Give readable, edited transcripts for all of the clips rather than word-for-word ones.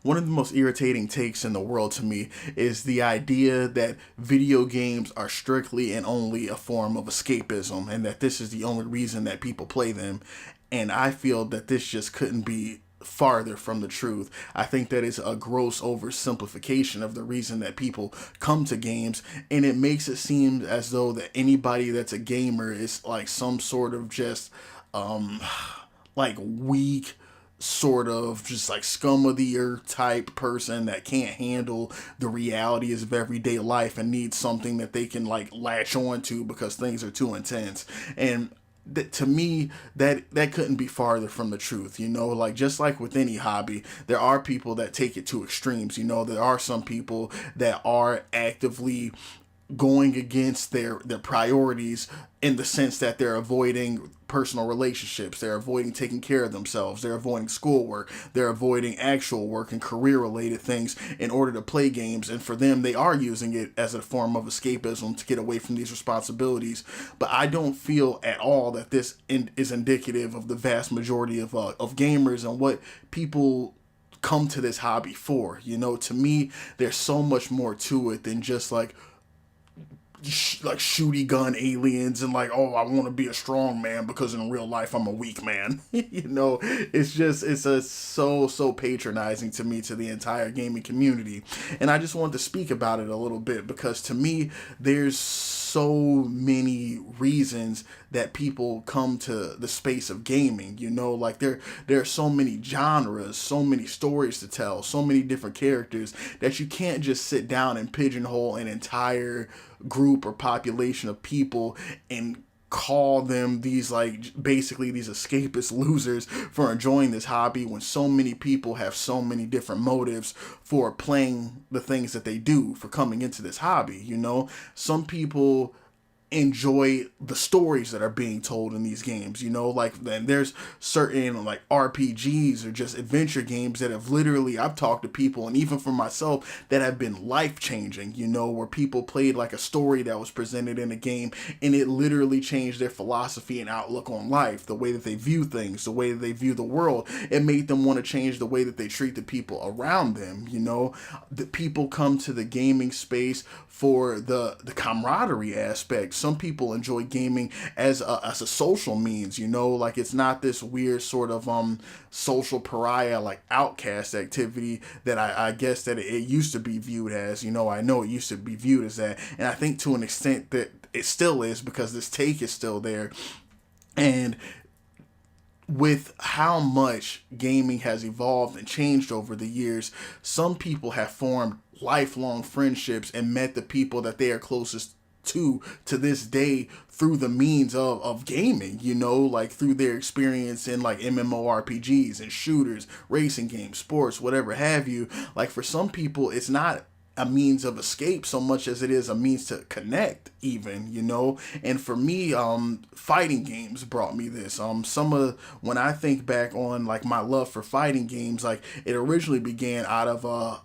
One of the most irritating takes in the world to me is the idea that video games are strictly and only a form of escapism and that this is the only reason that people play them. And I feel that this just couldn't be farther from the truth. I think that is a gross oversimplification of the reason that people come to games, and it makes it seem as though that anybody that's a gamer is like some sort of just um like weak, sort of just like scum of the earth type person that can't handle the realities of everyday life and needs something that they can like latch on to because things are too intense. And to me, that couldn't be farther from the truth. Like, just like with any hobby, there are people that take it to extremes. There are some people that are actively going against their priorities, in the sense that they're avoiding personal relationships, they're avoiding taking care of themselves, they're avoiding schoolwork, they're avoiding actual work and career related things in order to play games. And for them, they are using it as a form of escapism to get away from these responsibilities. But I don't feel at all that this is indicative of the vast majority of gamers and what people come to this hobby for. To me, there's so much more to it than just like shooty gun aliens and like, oh, I want to be a strong man because in real life I'm a weak man. It's a so patronizing to me, to the entire gaming community. And I just wanted to speak about it a little bit because to me there's so many reasons that people come to the space of gaming. Like there are so many genres, so many stories to tell, so many different characters that you can't just sit down and pigeonhole an entire group or population of people and call them these, like, basically these escapist losers for enjoying this hobby, when so many people have so many different motives for playing the things that they do, for coming into this hobby. Some people enjoy the stories that are being told in these games. Like, then there's certain like RPGs or just adventure games that have literally, I've talked to people, and even for myself, that have been life changing, where people played like a story that was presented in a game and it literally changed their philosophy and outlook on life, the way that they view things, the way that they view the world. It made them want to change the way that they treat the people around them. The people come to the gaming space for the camaraderie aspect. Some people enjoy gaming as a social means. Like, it's not this weird sort of social pariah, like outcast activity that I guess that it used to be viewed as. I know it used to be viewed as that, and I think to an extent that it still is, because this take is still there. And with how much gaming has evolved and changed over the years, some people have formed lifelong friendships and met the people that they are closest to this day through the means of gaming, like through their experience in like MMORPGs and shooters, racing games, sports, whatever have you. Like, for some people, it's not a means of escape so much as it is a means to connect, even. And for me, fighting games brought me this. When I think back on like my love for fighting games, like, it originally began out of a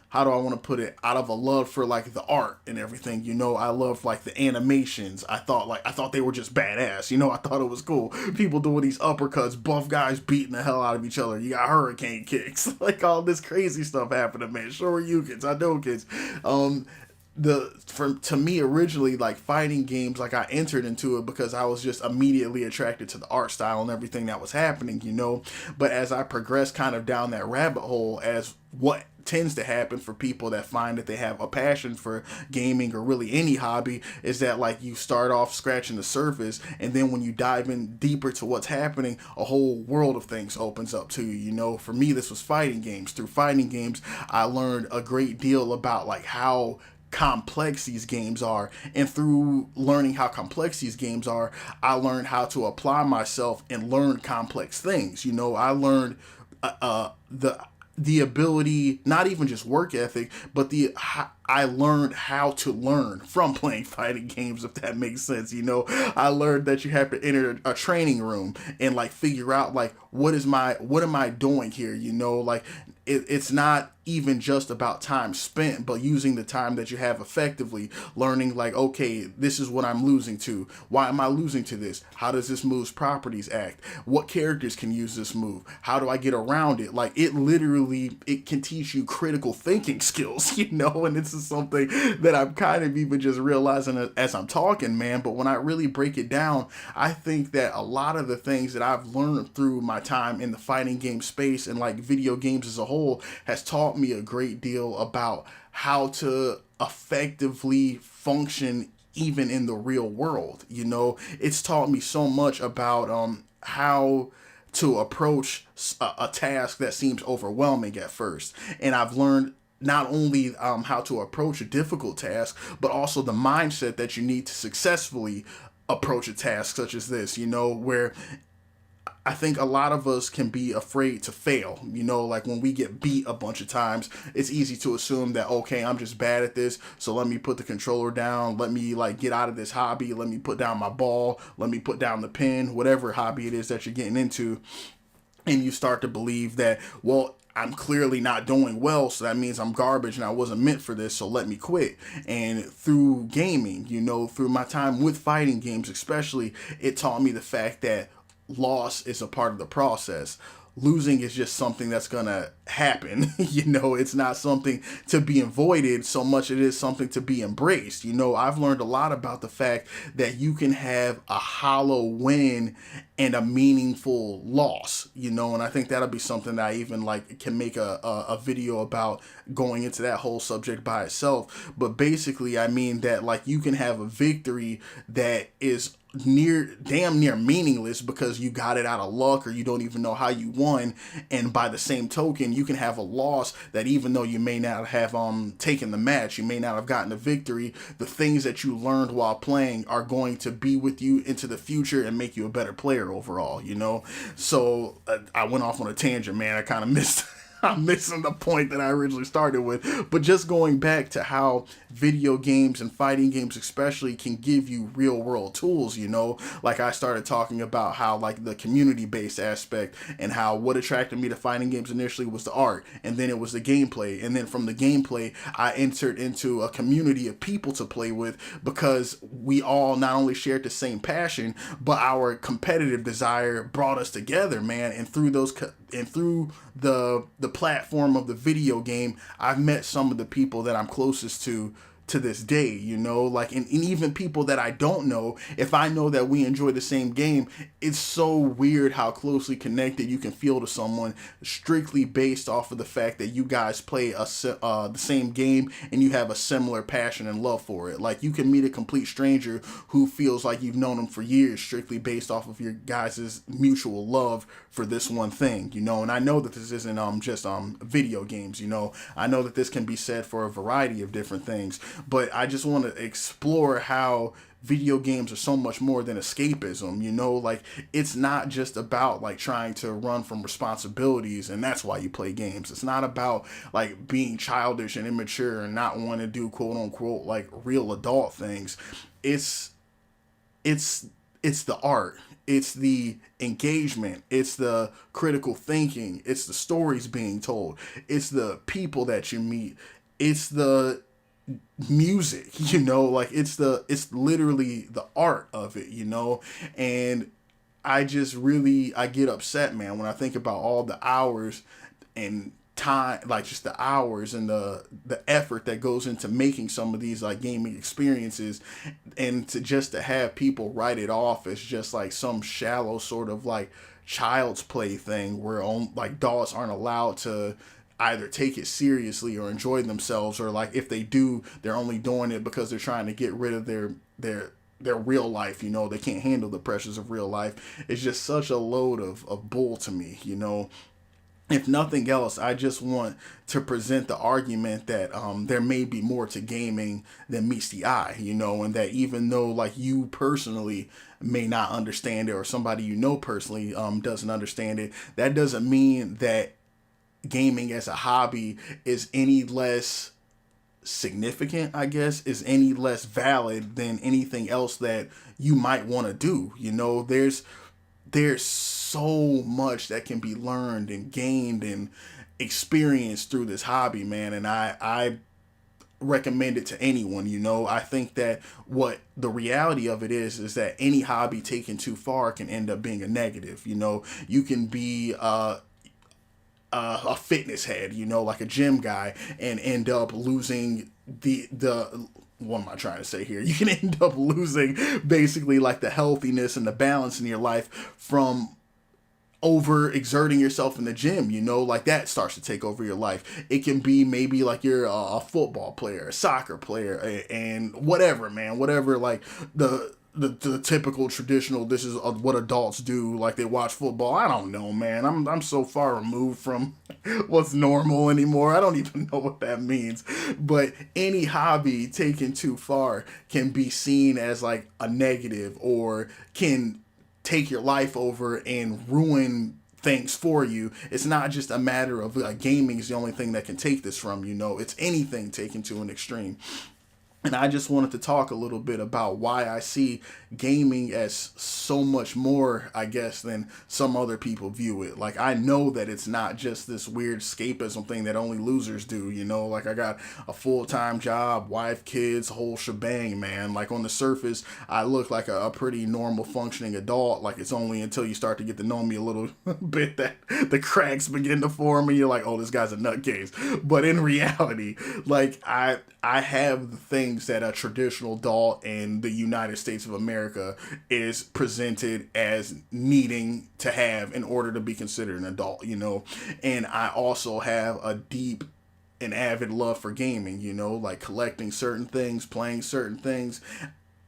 how do I want to put it, out of a love for like the art and everything. I loved like the animations. I thought they were just badass. I thought it was cool. People doing these uppercuts, buff guys beating the hell out of each other. You got hurricane kicks, like all this crazy stuff happening, man. Sure, you kids, I know kids. To me originally, like, fighting games, like, I entered into it because I was just immediately attracted to the art style and everything that was happening. But as I progressed kind of down that rabbit hole, as what tends to happen for people that find that they have a passion for gaming or really any hobby, is that, like, you start off scratching the surface, and then when you dive in deeper to what's happening, a whole world of things opens up to you. For me, this was fighting games. Through fighting games, I learned a great deal about like how complex these games are, and through learning how complex these games are, I learned how to apply myself and learn complex things. I learned the ability, not even just work ethic, but I learned how to learn from playing fighting games, if that makes sense. I learned that you have to enter a training room and like figure out like what am I doing here. Like, it's not even just about time spent, but using the time that you have effectively, learning like, okay, this is what I'm losing to. Why am I losing to this? How does this move's properties act? What characters can use this move? How do I get around it? Like, it literally, it can teach you critical thinking skills, you know, and this is something that I'm kind of even just realizing as I'm talking, man. But when I really break it down, I think that a lot of the things that I've learned through my time in the fighting game space and like video games as a whole has taught me a great deal about how to effectively function even in the real world. You know, it's taught me so much about how to approach a task that seems overwhelming at first. And I've learned not only how to approach a difficult task, but also the mindset that you need to successfully approach a task such as this, you know, where I think a lot of us can be afraid to fail. You know, like when we get beat a bunch of times, it's easy to assume that, okay, I'm just bad at this, so let me put the controller down, let me like get out of this hobby, let me put down my ball, let me put down the pen, whatever hobby it is that you're getting into. And you start to believe that, well, I'm clearly not doing well, so that means I'm garbage and I wasn't meant for this, so let me quit. And through gaming, you know, through my time with fighting games especially, it taught me the fact that loss is a part of the process. Losing is just something that's gonna happen. You know, it's not something to be avoided so much it is something to be embraced. You know, I've learned a lot about the fact that you can have a hollow win and a meaningful loss, you know, and I think that'll be something that I even like can make a video about going into that whole subject by itself. But basically, I mean that like you can have a victory that is damn near meaningless because you got it out of luck or you don't even know how you won, and by the same token you can have a loss that even though you may not have taken the match, you may not have gotten the victory, the things that you learned while playing are going to be with you into the future and make you a better player overall, you know. So I went off on a tangent, man. I kind of missed I'm missing the point that I originally started with. But just going back to how video games and fighting games especially can give you real world tools, you know, like I started talking about how like the community based aspect and how what attracted me to fighting games initially was the art, and then it was the gameplay, and then from the gameplay I entered into a community of people to play with because we all not only shared the same passion, but our competitive desire brought us together, man. And through the platform of the video game, I've met some of the people that I'm closest to this day, you know, like, and even people that I don't know, if I know that we enjoy the same game, it's so weird how closely connected you can feel to someone strictly based off of the fact that you guys play the same game and you have a similar passion and love for it. Like, you can meet a complete stranger who feels like you've known them for years strictly based off of your guys' mutual love for this one thing, you know. And I know that this isn't just video games, you know. I know that this can be said for a variety of different things, but I just want to explore how video games are so much more than escapism, you know. Like, it's not just about like trying to run from responsibilities and that's why you play games. It's not about like being childish and immature and not wanting to do quote unquote like real adult things. It's the art, it's the engagement, it's the critical thinking, it's the stories being told, it's the people that you meet, it's the music, you know, like it's literally the art of it, you know. And I get upset, man, when I think about all the hours and time, like just the hours and the effort that goes into making some of these like gaming experiences, and to have people write it off as just like some shallow sort of like child's play thing where like adults aren't allowed to either take it seriously or enjoy themselves, or like if they do, they're only doing it because they're trying to get rid of their real life, you know. They can't handle the pressures of real life. It's just such a load of bull to me, you know. If nothing else, I just want to present the argument that there may be more to gaming than meets the eye, you know, and that even though like you personally may not understand it, or somebody you know personally doesn't understand it, that doesn't mean that gaming as a hobby is any less significant, I guess, is any less valid than anything else that you might want to do. You know, there's so much that can be learned and gained and experienced through this hobby, man. And I recommend it to anyone. I think that what the reality of it is that any hobby taken too far can end up being a negative. You can be a fitness head, like a gym guy, and end up losing the what am I trying to say here? You can end up losing basically like the healthiness and the balance in your life from over exerting yourself in the gym. Like that starts to take over your life. It can be maybe like you're a football player, a soccer player, and whatever, man, whatever, like the typical traditional, this is what adults do, like they watch football. I don't know, man. I'm so far removed from what's normal anymore. I don't even know what that means. But any hobby taken too far can be seen as like a negative, or can take your life over and ruin things for you. It's not just a matter of gaming is the only thing that can take this from it's anything taken to an extreme. And I just wanted to talk a little bit about why I see gaming as so much more, I guess, than some other people view it. Like, I know that it's not just this weird escapism thing that only losers do, Like, I got a full-time job, wife, kids, whole shebang, man. Like, on the surface, I look like a pretty normal functioning adult. Like, it's only until you start to get to know me a little bit that the cracks begin to form and you're like, oh, this guy's a nutcase. But in reality, like, I have the things that a traditional adult in the United States of America is presented as needing to have in order to be considered an adult, And I also have a deep and avid love for gaming, like collecting certain things, playing certain things.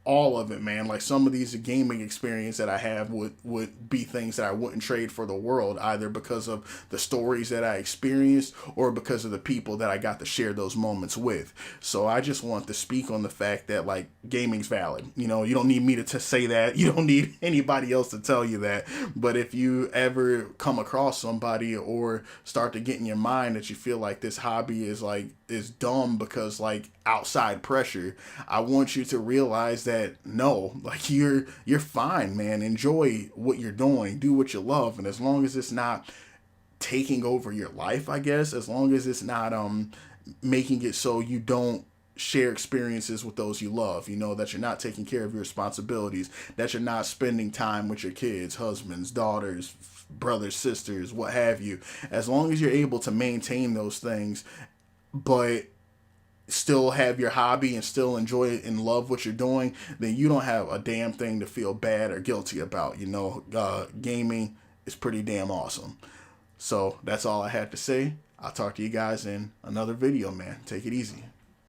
All of it, man. Like, some of these gaming experience that I have would be things that I wouldn't trade for the world, either because of the stories that I experienced or because of the people that I got to share those moments with. So I just want to speak on the fact that, like, gaming's valid. You don't need me to say that. You don't need anybody else to tell you that. But if you ever come across somebody or start to get in your mind that you feel like this hobby is dumb because like outside pressure, I want you to realize that no, like you're fine, man. Enjoy what you're doing, do what you love, and as long as it's not taking over your life, I guess, as long as it's not making it so you don't share experiences with those you love, that you're not taking care of your responsibilities, that you're not spending time with your kids, husbands, daughters, brothers, sisters, what have you. As long as you're able to maintain those things, but still have your hobby and still enjoy it and love what you're doing, then you don't have a damn thing to feel bad or guilty about. Gaming is pretty damn awesome. So that's all I had to say. I'll talk to you guys in another video, man. Take it easy.